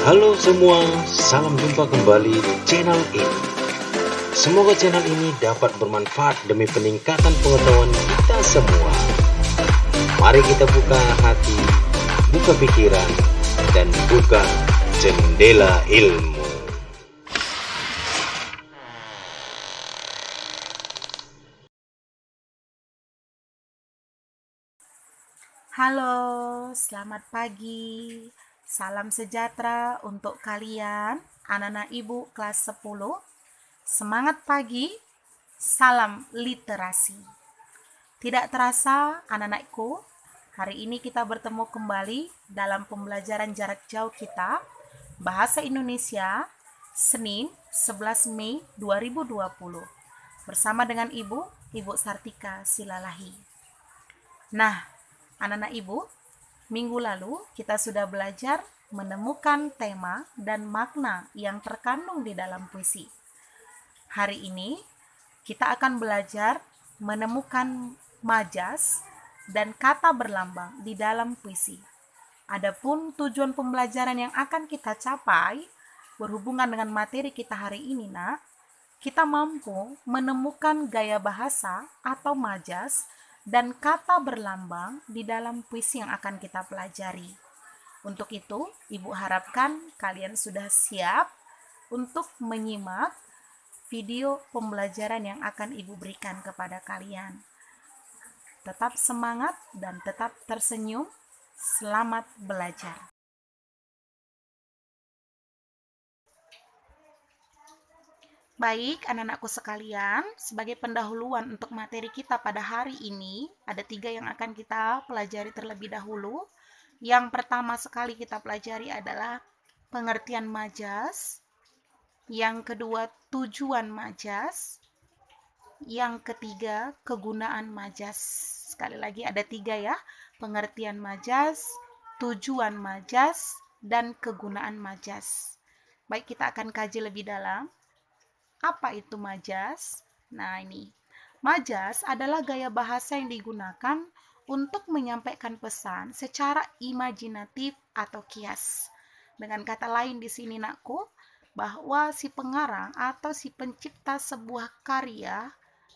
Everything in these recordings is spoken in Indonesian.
Halo semua, salam jumpa kembali di channel ini. Semoga channel ini dapat bermanfaat demi peningkatan pengetahuan kita semua. Mari kita buka hati, buka pikiran, dan buka jendela ilmu. Halo, selamat pagi. Salam sejahtera untuk kalian, anak-anak ibu kelas 10. Semangat pagi, salam literasi. Tidak terasa anak-anakku, hari ini kita bertemu kembali dalam pembelajaran jarak jauh kita, Bahasa Indonesia, Senin 11 Mei 2020. Bersama dengan Ibu Sartika Silalahi. Nah, anak-anak ibu, minggu lalu kita sudah belajar menemukan tema dan makna yang terkandung di dalam puisi. Hari ini kita akan belajar menemukan majas dan kata berlambang di dalam puisi. Adapun tujuan pembelajaran yang akan kita capai berhubungan dengan materi kita hari ini, kita mampu menemukan gaya bahasa atau majas dan kata berlambang di dalam puisi yang akan kita pelajari. Untuk itu, Ibu harapkan kalian sudah siap untuk menyimak video pembelajaran yang akan Ibu berikan kepada kalian. Tetap semangat dan tetap tersenyum. Selamat belajar. Baik, anak-anakku sekalian, sebagai pendahuluan untuk materi kita pada hari ini, ada 3 yang akan kita pelajari terlebih dahulu. Yang pertama sekali kita pelajari adalah pengertian majas. Yang kedua, tujuan majas. Yang ketiga, kegunaan majas. Sekali lagi ada 3 ya, pengertian majas, tujuan majas, dan kegunaan majas. Baik, kita akan kaji lebih dalam. Apa itu majas? Nah, ini. Majas adalah gaya bahasa yang digunakan untuk menyampaikan pesan secara imajinatif atau kias. Dengan kata lain di sini, nakku, bahwa si pengarang atau si pencipta sebuah karya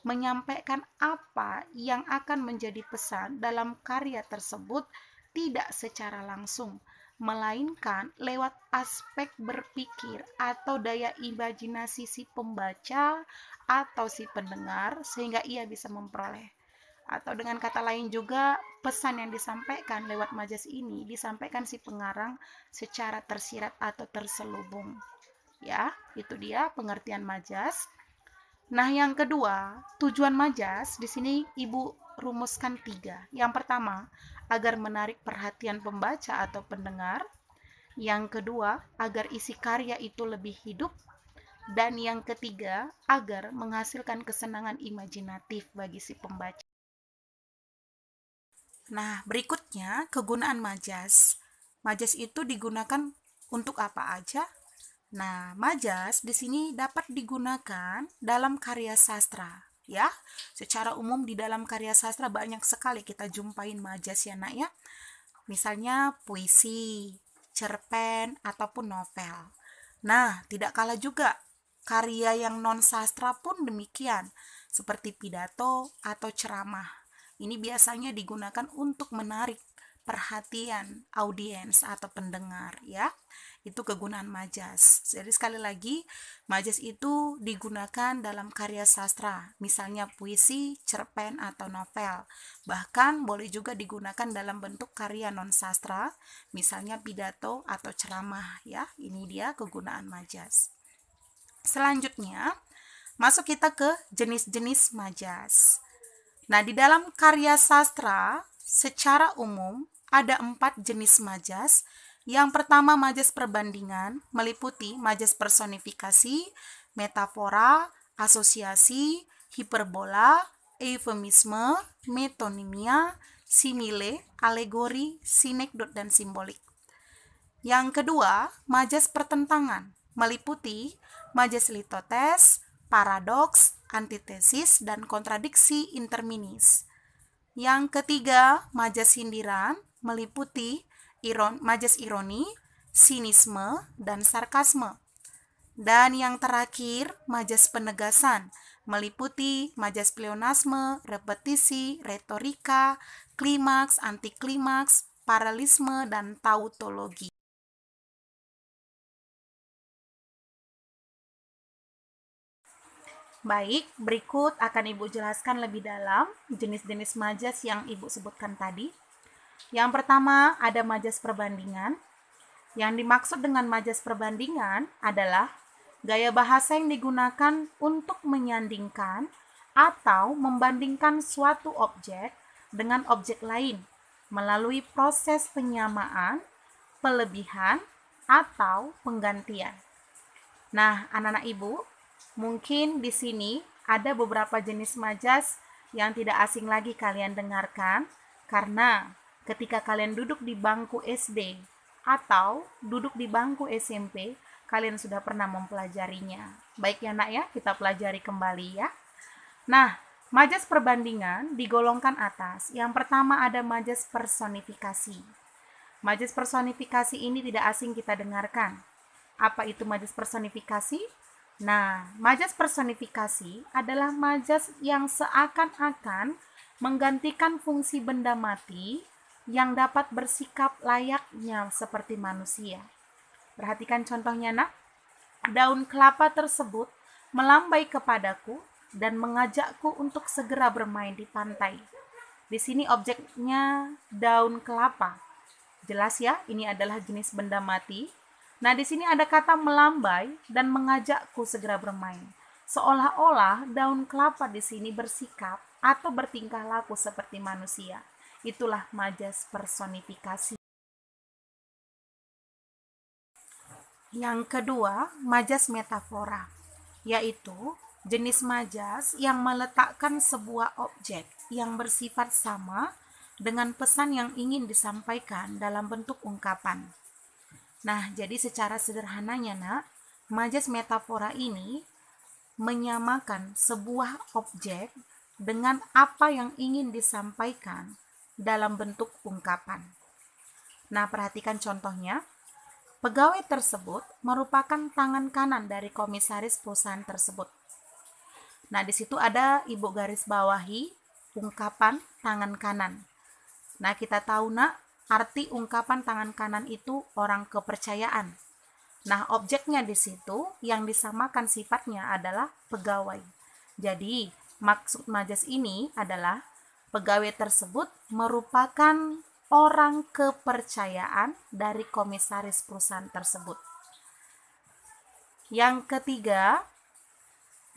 menyampaikan apa yang akan menjadi pesan dalam karya tersebut tidak secara langsung, melainkan lewat aspek berpikir atau daya imajinasi si pembaca atau si pendengar sehingga ia bisa memperoleh. Atau dengan kata lain juga, pesan yang disampaikan lewat majas ini disampaikan si pengarang secara tersirat atau terselubung. Ya, itu dia pengertian majas. Nah, yang kedua, tujuan majas di sini Ibu rumuskan 3. Yang pertama, agar menarik perhatian pembaca atau pendengar. Yang kedua, agar isi karya itu lebih hidup. Dan yang ketiga, agar menghasilkan kesenangan imajinatif bagi si pembaca. Nah, berikutnya kegunaan majas. Majas itu digunakan untuk apa aja? Nah, majas di sini dapat digunakan dalam karya sastra, ya. Secara umum di dalam karya sastra banyak sekali kita jumpain majas ya, Nak ya. Misalnya puisi, cerpen ataupun novel. Nah, tidak kalah juga karya yang non sastra pun demikian, seperti pidato atau ceramah. Ini biasanya digunakan untuk menarik perhatian audiens atau pendengar, ya. Itu kegunaan majas. Jadi sekali lagi, majas itu digunakan dalam karya sastra, misalnya puisi, cerpen, atau novel. Bahkan boleh juga digunakan dalam bentuk karya non sastra, misalnya pidato atau ceramah, ya. Ini dia kegunaan majas. Selanjutnya, masuk kita ke jenis-jenis majas. Nah, di dalam karya sastra, secara umum ada 4 jenis majas. Yang pertama, majas perbandingan, meliputi majas personifikasi, metafora, asosiasi, hiperbola, eufemisme, metonimia, simile, alegori, sinekdot, dan simbolik. Yang kedua, majas pertentangan, meliputi majas litotes, paradoks, antitesis, dan kontradiksi interminis. Yang ketiga, majas sindiran, meliputi majas ironi, sinisme, dan sarkasme. Dan yang terakhir, majas penegasan, meliputi majas pleonasme, repetisi, retorika, klimaks, antiklimaks, paralelisme, dan tautologi. Baik, berikut akan Ibu jelaskan lebih dalam jenis-jenis majas yang Ibu sebutkan tadi. Yang pertama, ada majas perbandingan. Yang dimaksud dengan majas perbandingan adalah gaya bahasa yang digunakan untuk menyandingkan atau membandingkan suatu objek dengan objek lain melalui proses penyamaan, pelebihan, atau penggantian. Nah, anak-anak Ibu, mungkin di sini ada beberapa jenis majas yang tidak asing lagi kalian dengarkan, karena ketika kalian duduk di bangku SD atau duduk di bangku SMP, kalian sudah pernah mempelajarinya. Baik ya nak ya, kita pelajari kembali ya. Nah, majas perbandingan digolongkan atas. Yang pertama ada majas personifikasi. Majas personifikasi ini tidak asing kita dengarkan. Apa itu majas personifikasi? Nah, majas personifikasi adalah majas yang seakan-akan menggantikan fungsi benda mati yang dapat bersikap layaknya seperti manusia. Perhatikan contohnya nak. Daun kelapa tersebut melambai kepadaku dan mengajakku untuk segera bermain di pantai. Di sini objeknya daun kelapa. Jelas ya, ini adalah jenis benda mati. Nah, di sini ada kata melambai dan mengajakku segera bermain. Seolah-olah daun kelapa di sini bersikap atau bertingkah laku seperti manusia. Itulah majas personifikasi. Yang kedua, majas metafora, yaitu jenis majas yang meletakkan sebuah objek yang bersifat sama dengan pesan yang ingin disampaikan dalam bentuk ungkapan. Nah, jadi secara sederhananya nak, majas metafora ini menyamakan sebuah objek dengan apa yang ingin disampaikan dalam bentuk ungkapan. Nah, perhatikan contohnya. Pegawai tersebut merupakan tangan kanan dari komisaris perusahaan tersebut. Nah, di situ ada Ibu garis bawahi ungkapan tangan kanan. Nah, kita tahu nak, arti ungkapan tangan kanan itu orang kepercayaan. Nah, objeknya di situ yang disamakan sifatnya adalah pegawai. Jadi, maksud majas ini adalah pegawai tersebut merupakan orang kepercayaan dari komisaris perusahaan tersebut. Yang ketiga,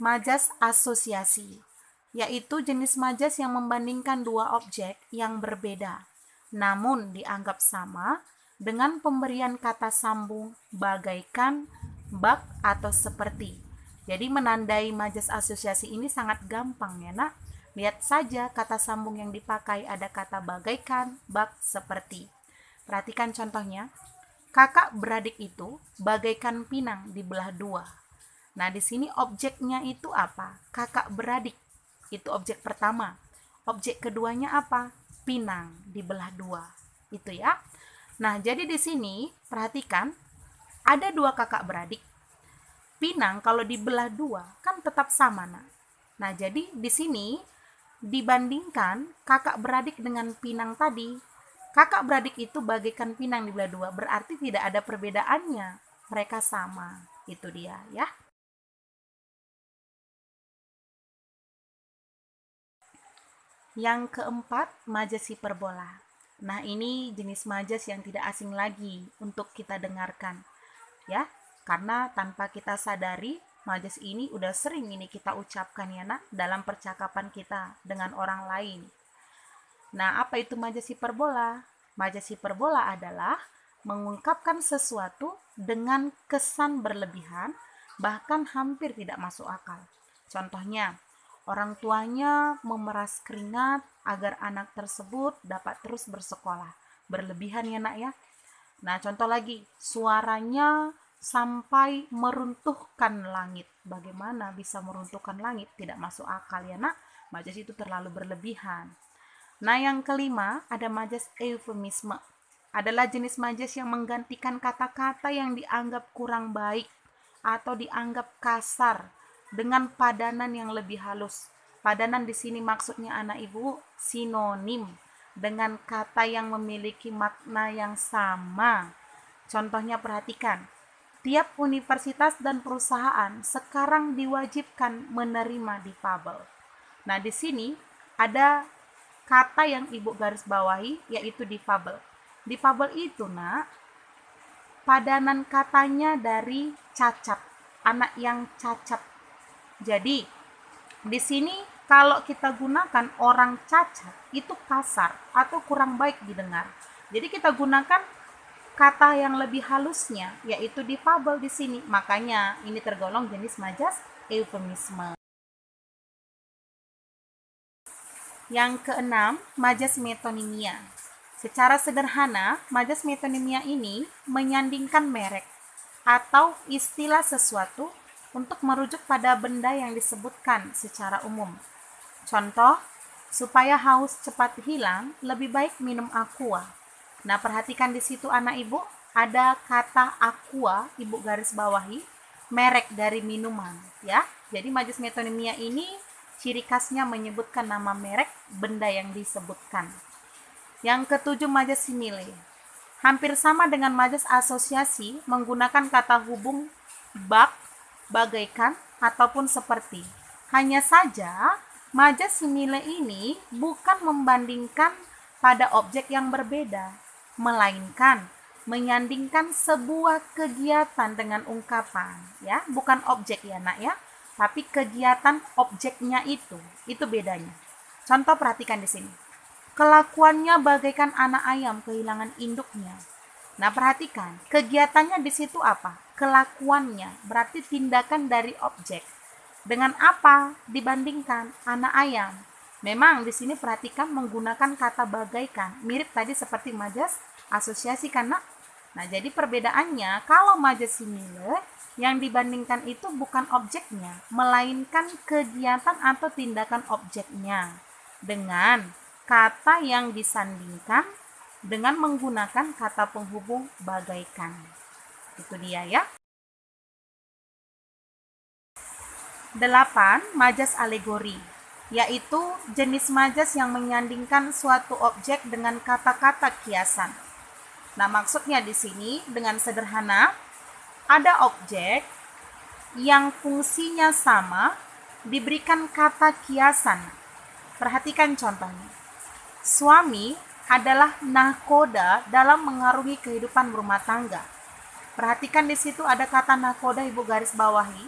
majas asosiasi, yaitu jenis majas yang membandingkan dua objek yang berbeda, namun dianggap sama dengan pemberian kata sambung bagaikan, bak, atau seperti. Jadi menandai majas asosiasi ini sangat gampang ya nak. Lihat saja kata sambung yang dipakai, ada kata bagaikan, bak, seperti. Perhatikan contohnya. Kakak beradik itu bagaikan pinang dibelah dua. Nah, di sini objeknya itu apa? Kakak beradik. Itu objek pertama. Objek keduanya apa? Pinang dibelah dua. Itu ya. Nah, jadi di sini perhatikan ada dua kakak beradik. Pinang kalau dibelah dua kan tetap sama, nah. Nah, jadi di sini dibandingkan kakak beradik dengan pinang tadi, kakak beradik itu bagaikan pinang dibelah dua, berarti tidak ada perbedaannya, mereka sama. Itu dia ya. Yang keempat, majas hiperbola. Nah, ini jenis majas yang tidak asing lagi untuk kita dengarkan ya, karena tanpa kita sadari majas ini udah sering ini kita ucapkan ya nak dalam percakapan kita dengan orang lain. Nah, apa itu majas hiperbola? Majas hiperbola adalah mengungkapkan sesuatu dengan kesan berlebihan, bahkan hampir tidak masuk akal. Contohnya, orang tuanya memeras keringat agar anak tersebut dapat terus bersekolah. Berlebihan ya nak ya. Nah, contoh lagi, suaranya sampai meruntuhkan langit. Bagaimana bisa meruntuhkan langit? Tidak masuk akal ya nak. Majas itu terlalu berlebihan. Nah, yang kelima ada majas eufemisme adalah jenis majas yang menggantikan kata-kata yang dianggap kurang baik atau dianggap kasar dengan padanan yang lebih halus. Padanan di sini maksudnya anak ibu sinonim dengan kata yang memiliki makna yang sama. Contohnya perhatikan, tiap universitas dan perusahaan sekarang diwajibkan menerima difabel. Nah, di sini ada kata yang ibu garis bawahi, yaitu difabel. Difabel itu, nak, padanan katanya dari cacat, anak yang cacat. Jadi, di sini kalau kita gunakan orang cacat, itu kasar atau kurang baik didengar. Jadi kita gunakan kata yang lebih halusnya, yaitu difabel di sini. Makanya ini tergolong jenis majas eufemisme. Yang keenam, majas metonimia. Secara sederhana, majas metonimia ini menyandingkan merek atau istilah sesuatu untuk merujuk pada benda yang disebutkan secara umum. Contoh, supaya haus cepat hilang, lebih baik minum aqua. Nah, perhatikan di situ anak ibu, ada kata aqua, ibu garis bawahi, merek dari minuman, ya. Jadi majas metonimia ini ciri khasnya menyebutkan nama merek benda yang disebutkan. Yang ketujuh, majas simile. Hampir sama dengan majas asosiasi, menggunakan kata hubung bak, bagaikan, ataupun seperti. Hanya saja, majas simile ini bukan membandingkan pada objek yang berbeda, melainkan menyandingkan sebuah kegiatan dengan ungkapan, ya, bukan objek ya nak ya, tapi kegiatan objeknya itu bedanya. Contoh perhatikan di sini. Kelakuannya bagaikan anak ayam kehilangan induknya. Nah, perhatikan, kegiatannya di situ apa? Kelakuannya, berarti tindakan dari objek. Dengan apa dibandingkan anak ayam? Memang di sini perhatikan menggunakan kata bagaikan, mirip tadi seperti majas asosiasi kan, nak? Nah, jadi perbedaannya kalau majas simile yang dibandingkan itu bukan objeknya, melainkan kegiatan atau tindakan objeknya dengan kata yang disandingkan dengan menggunakan kata penghubung bagaikan. Itu dia ya. 8. Majas alegori, yaitu jenis majas yang menyandingkan suatu objek dengan kata-kata kiasan. Nah, maksudnya di sini dengan sederhana, ada objek yang fungsinya sama diberikan kata kiasan. Perhatikan contohnya. Suami adalah nahkoda dalam mengarungi kehidupan berumah tangga. Perhatikan di situ ada kata nahkoda, ibu garis bawahi.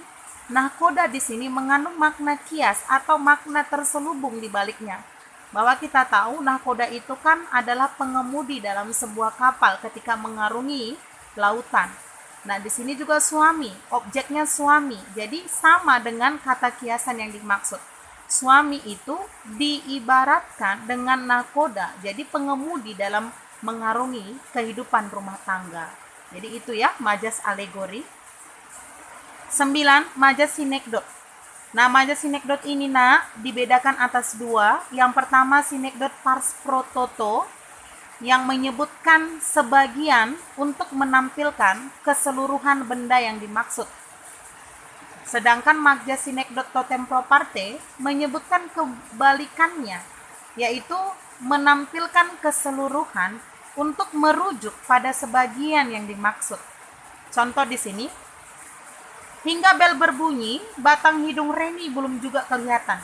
Nahkoda di sini mengandung makna kias atau makna terselubung di baliknya. Bahwa kita tahu nahkoda itu kan adalah pengemudi dalam sebuah kapal ketika mengarungi lautan. Nah, di sini juga suami, objeknya suami. Jadi sama dengan kata kiasan yang dimaksud. Suami itu diibaratkan dengan nahkoda, jadi pengemudi dalam mengarungi kehidupan rumah tangga. Jadi itu ya, majas alegori. 9. Majas sinekdot. Nah, majas sinekdot ini nak dibedakan atas dua. Yang pertama sinekdot pars pro toto, yang menyebutkan sebagian untuk menampilkan keseluruhan benda yang dimaksud. Sedangkan majas sinekdot totem pro parte menyebutkan kebalikannya, yaitu menampilkan keseluruhan untuk merujuk pada sebagian yang dimaksud. Contoh di sini, hingga bel berbunyi, batang hidung Reni belum juga kelihatan.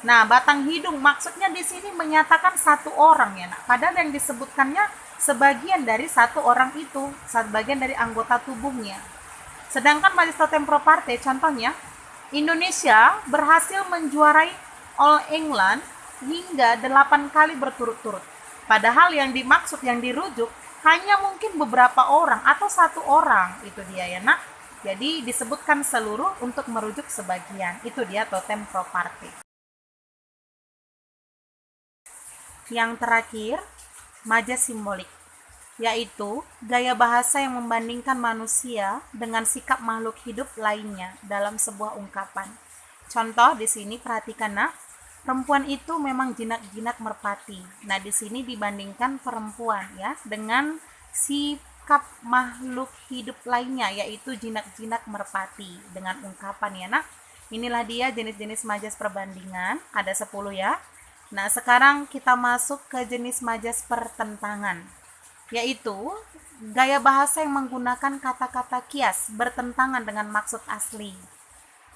Nah, batang hidung maksudnya di sini menyatakan satu orang ya, nak. Padahal yang disebutkannya sebagian dari satu orang itu, sebagian dari anggota tubuhnya. Sedangkan majas totem pro parte, contohnya, Indonesia berhasil menjuarai All England hingga 8 kali berturut-turut. Padahal yang dimaksud, yang dirujuk, hanya mungkin beberapa orang atau satu orang. Itu dia ya nak. Jadi disebutkan seluruh untuk merujuk sebagian. Itu dia totem pro parte. Yang terakhir, majas simbolik, yaitu gaya bahasa yang membandingkan manusia dengan sikap makhluk hidup lainnya dalam sebuah ungkapan. Contoh di sini perhatikan nak, perempuan itu memang jinak-jinak merpati. Nah, di sini dibandingkan perempuan ya dengan sikap makhluk hidup lainnya, yaitu jinak-jinak merpati, dengan ungkapan ya nak. Inilah dia jenis-jenis majas perbandingan, ada 10 ya. Nah, sekarang kita masuk ke jenis majas pertentangan, yaitu gaya bahasa yang menggunakan kata-kata kias bertentangan dengan maksud asli.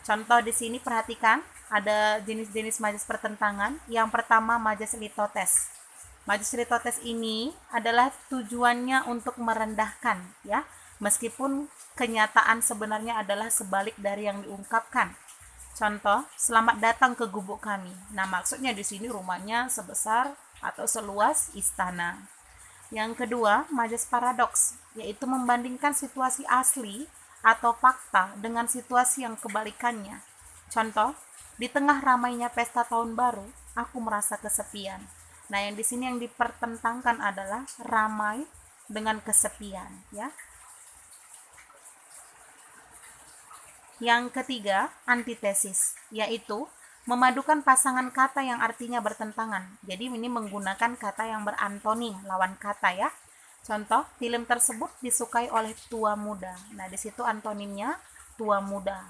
Contoh di sini perhatikan, ada jenis-jenis majas pertentangan. Yang pertama, majas litotes. Majas litotes ini adalah tujuannya untuk merendahkan ya, meskipun kenyataan sebenarnya adalah sebalik dari yang diungkapkan. Contoh, selamat datang ke gubuk kami. Nah, maksudnya di sini rumahnya sebesar atau seluas istana. Yang kedua, majas paradoks, yaitu membandingkan situasi asli atau fakta dengan situasi yang kebalikannya. Contoh, di tengah ramainya pesta tahun baru, aku merasa kesepian. Nah, yang di sini yang dipertentangkan adalah ramai dengan kesepian, ya. Yang ketiga, antitesis, yaitu memadukan pasangan kata yang artinya bertentangan. Jadi ini menggunakan kata yang berantonim, lawan kata ya. Contoh, film tersebut disukai oleh tua muda. Nah, di situ antonimnya tua muda.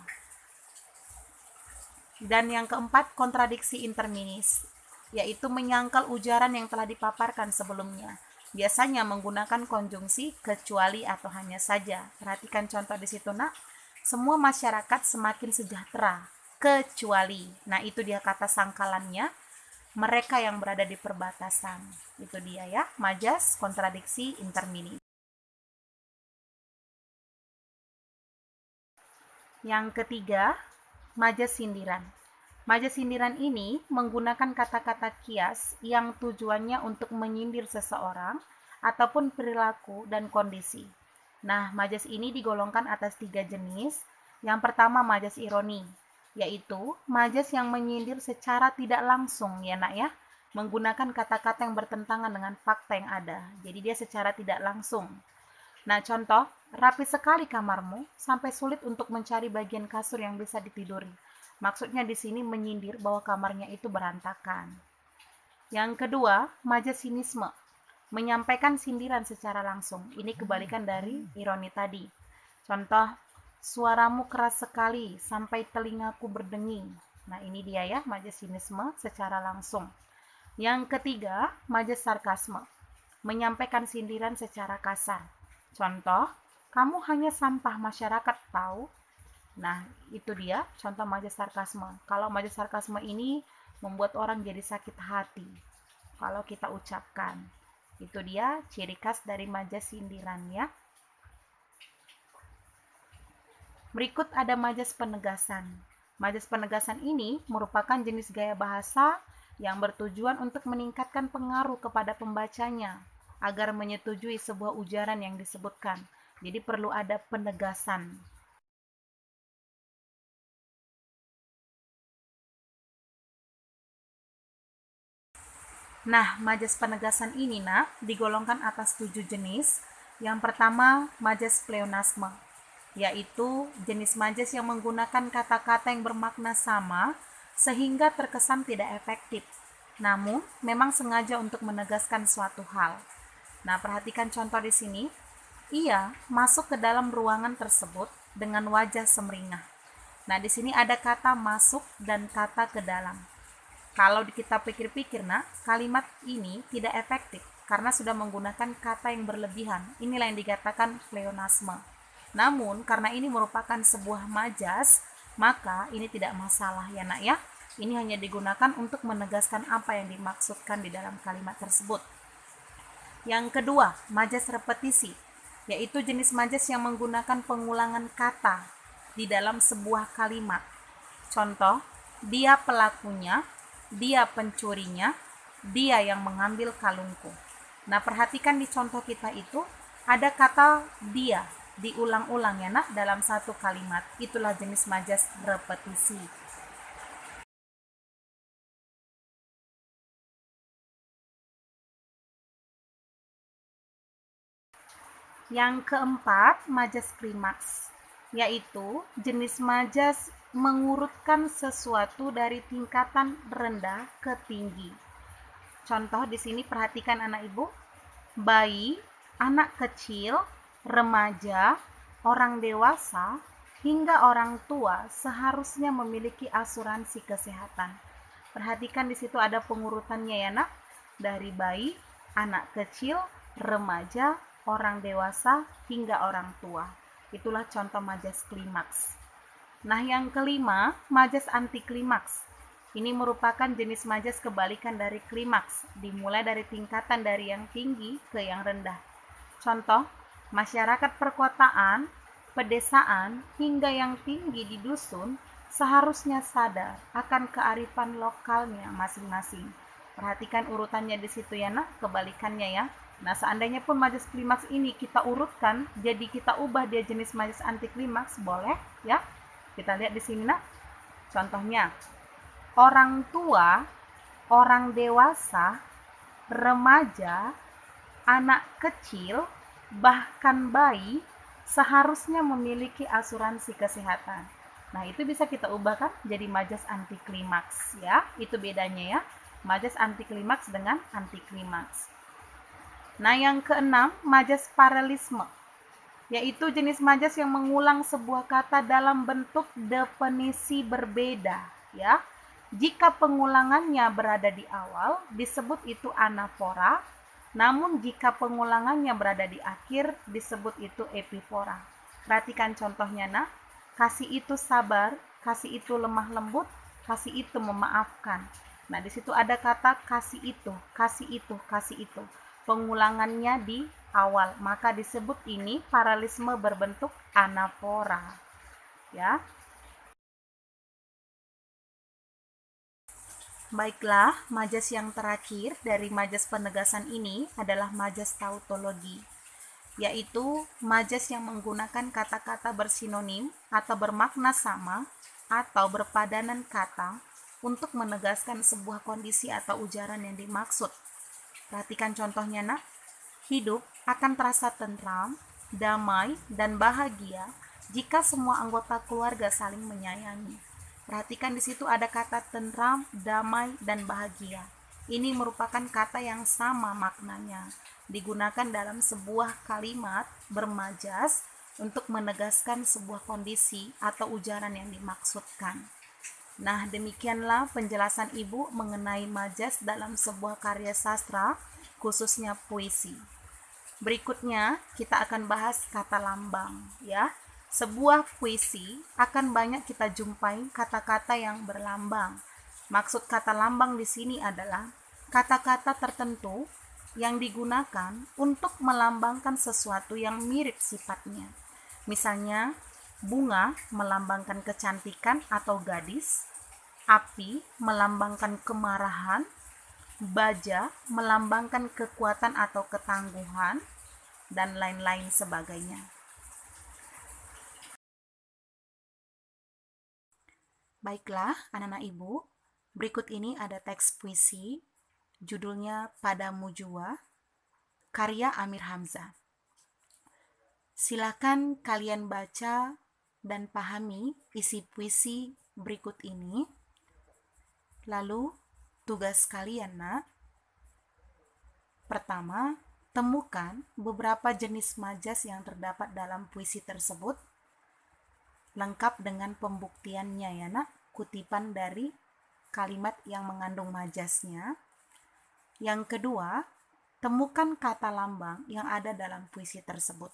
Dan yang keempat, kontradiksi interminis, yaitu menyangkal ujaran yang telah dipaparkan sebelumnya. Biasanya menggunakan konjungsi kecuali atau hanya saja. Perhatikan contoh di situ, nak. Semua masyarakat semakin sejahtera, kecuali. Nah, itu dia kata sangkalannya, mereka yang berada di perbatasan. Itu dia ya, majas kontradiksi interminis. Yang ketiga, majas sindiran. Majas sindiran ini menggunakan kata-kata kias yang tujuannya untuk menyindir seseorang ataupun perilaku dan kondisi. Nah, majas ini digolongkan atas 3 jenis. Yang pertama, majas ironi, yaitu majas yang menyindir secara tidak langsung ya nak ya, menggunakan kata-kata yang bertentangan dengan fakta yang ada. Jadi dia secara tidak langsung. Nah, contoh, rapi sekali kamarmu sampai sulit untuk mencari bagian kasur yang bisa ditiduri. Maksudnya di sini menyindir bahwa kamarnya itu berantakan. Yang kedua, majas sinisme, menyampaikan sindiran secara langsung. Ini kebalikan dari ironi tadi. Contoh, suaramu keras sekali sampai telingaku berdenging. Nah, ini dia ya, majas sinisme secara langsung. Yang ketiga, majas sarkasme, menyampaikan sindiran secara kasar. Contoh, kamu hanya sampah masyarakat tahu. Nah, itu dia contoh majas sarkasme. Kalau majas sarkasme ini membuat orang jadi sakit hati kalau kita ucapkan. Itu dia ciri khas dari majas sindiran ya. Berikut ada majas penegasan. Majas penegasan ini merupakan jenis gaya bahasa yang bertujuan untuk meningkatkan pengaruh kepada pembacanya agar menyetujui sebuah ujaran yang disebutkan. Jadi perlu ada penegasan. Nah, majas penegasan ini digolongkan atas 7 jenis. Yang pertama, majas pleonasme, yaitu jenis majas yang menggunakan kata-kata yang bermakna sama sehingga terkesan tidak efektif, namun memang sengaja untuk menegaskan suatu hal. Nah, perhatikan contoh di sini. Ia masuk ke dalam ruangan tersebut dengan wajah semeringah. Nah, di sini ada kata masuk dan kata ke dalam. Kalau kita pikir-pikir, kalimat ini tidak efektif karena sudah menggunakan kata yang berlebihan. Inilah yang dikatakan pleonasme. Namun, karena ini merupakan sebuah majas, maka ini tidak masalah ya nak ya. Ini hanya digunakan untuk menegaskan apa yang dimaksudkan di dalam kalimat tersebut. Yang kedua, majas repetisi, yaitu jenis majas yang menggunakan pengulangan kata di dalam sebuah kalimat. Contoh, dia pelakunya, dia pencurinya, dia yang mengambil kalungku. Nah, perhatikan di contoh kita itu ada kata dia diulang-ulang ya nak dalam satu kalimat. Itulah jenis majas repetisi. Yang keempat, majas klimaks, yaitu jenis majas mengurutkan sesuatu dari tingkatan rendah ke tinggi. Contoh di sini perhatikan anak ibu, bayi anak kecil, remaja, orang dewasa, hingga orang tua seharusnya memiliki asuransi kesehatan. Perhatikan di situ ada pengurutannya ya nak, dari bayi, anak kecil, remaja, orang dewasa, hingga orang tua. Itulah contoh majas klimaks. Nah yang kelima, majas anti klimaks. Ini merupakan jenis majas kebalikan dari klimaks, dimulai dari tingkatan dari yang tinggi ke yang rendah. Contoh, masyarakat perkotaan, pedesaan, hingga yang tinggi di dusun seharusnya sadar akan kearifan lokalnya masing-masing. Perhatikan urutannya di situ ya nak, kebalikannya ya. Nah, seandainya pun majas klimaks ini kita urutkan, jadi kita ubah dia jenis majas anti klimaks, boleh ya. Kita lihat di sini nak. Contohnya, orang tua, orang dewasa, remaja, anak kecil, bahkan bayi seharusnya memiliki asuransi kesehatan. Nah, itu bisa kita ubahkan jadi majas anti klimaks ya. Itu bedanya ya. Majas anti klimaks dengan anti klimaks. Nah, yang keenam, majas paralelisme, yaitu jenis majas yang mengulang sebuah kata dalam bentuk definisi berbeda ya. Jika pengulangannya berada di awal, disebut itu anafora. Namun jika pengulangannya berada di akhir, disebut itu epifora. Perhatikan contohnya nak. Kasih itu sabar, kasih itu lemah lembut, kasih itu memaafkan. Nah, di situ ada kata kasih itu, kasih itu, kasih itu. Pengulangannya di awal, maka disebut ini paralelisme berbentuk anafora. Ya. Baiklah, majas yang terakhir dari majas penegasan ini adalah majas tautologi, yaitu majas yang menggunakan kata-kata bersinonim atau bermakna sama atau berpadanan kata untuk menegaskan sebuah kondisi atau ujaran yang dimaksud. Perhatikan contohnya nak. Hidup akan terasa tentram, damai, dan bahagia jika semua anggota keluarga saling menyayangi. Perhatikan di situ ada kata tentram, damai, dan bahagia. Ini merupakan kata yang sama maknanya, digunakan dalam sebuah kalimat bermajas untuk menegaskan sebuah kondisi atau ujaran yang dimaksudkan. Nah, demikianlah penjelasan Ibu mengenai majas dalam sebuah karya sastra, khususnya puisi. Berikutnya, kita akan bahas kata lambang, ya. Sebuah puisi akan banyak kita jumpai kata-kata yang berlambang. Maksud kata lambang di sini adalah kata-kata tertentu yang digunakan untuk melambangkan sesuatu yang mirip sifatnya. Misalnya, bunga melambangkan kecantikan atau gadis, api melambangkan kemarahan, baja melambangkan kekuatan atau ketangguhan, dan lain-lain sebagainya. Baiklah, anak-anak Ibu, berikut ini ada teks puisi, judulnya Padamu Jua, karya Amir Hamzah. Silakan kalian baca dan pahami isi puisi berikut ini. Lalu, tugas kalian nak, pertama, temukan beberapa jenis majas yang terdapat dalam puisi tersebut, lengkap dengan pembuktiannya ya nak, kutipan dari kalimat yang mengandung majasnya. Yang kedua, temukan kata lambang yang ada dalam puisi tersebut.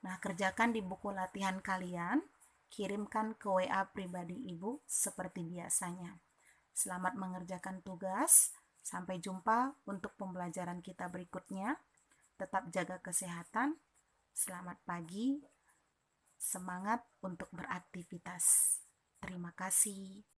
Nah, kerjakan di buku latihan kalian, kirimkan ke WA pribadi Ibu seperti biasanya. Selamat mengerjakan tugas, sampai jumpa untuk pembelajaran kita berikutnya. Tetap jaga kesehatan, selamat pagi, semangat untuk beraktivitas. Terima kasih.